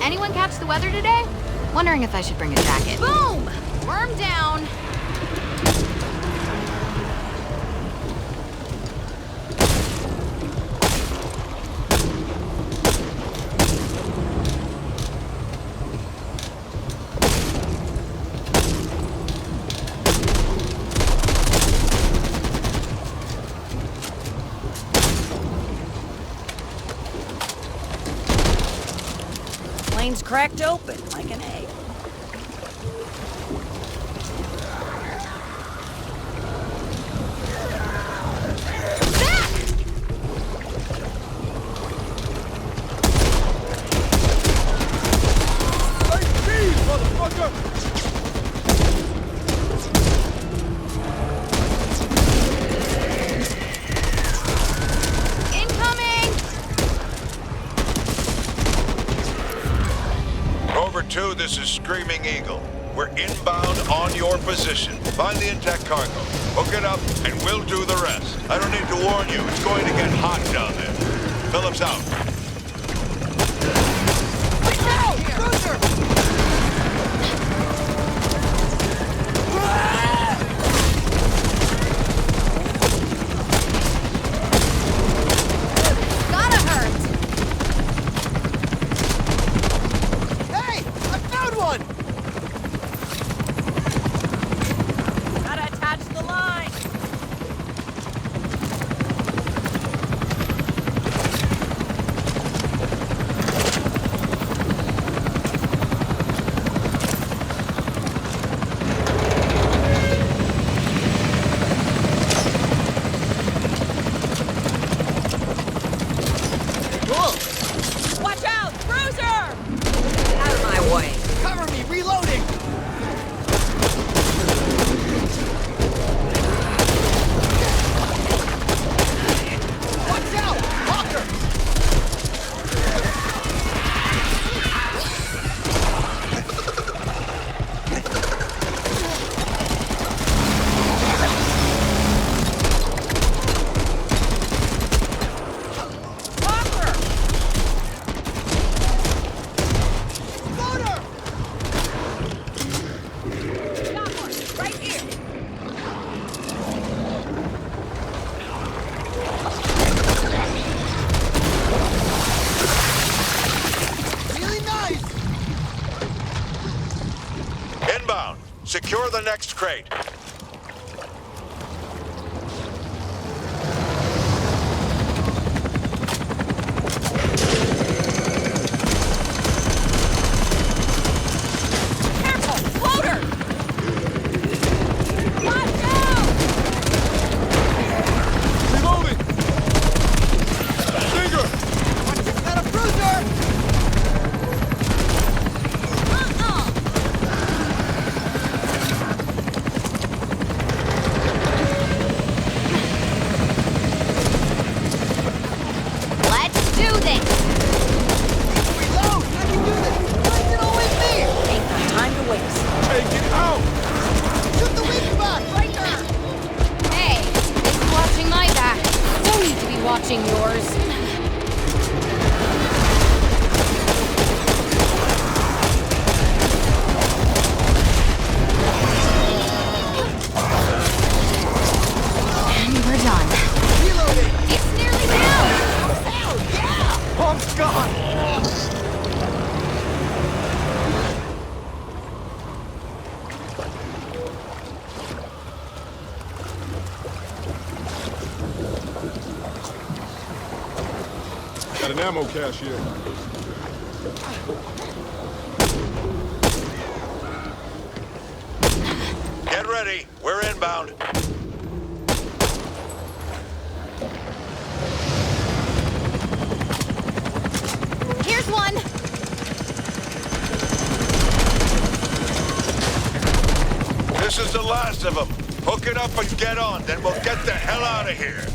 Anyone catch the weather today? Wondering if I should bring a jacket. Boom! Worm down. Plane's cracked open like an egg. Two, this is Screaming Eagle. We're inbound on your position. Find the intact cargo, hook it up, and we'll do the rest. I don't need to warn you, it's going to get hot down there. Phillips out. Secure the next crate. Watching yours. And we're done. Reloading. It's nearly down. Yeah. Pump's gone. Got an ammo cache here. Get ready. We're inbound. Here's one. This is the last of them. Hook it up and get on, then we'll get the hell out of here.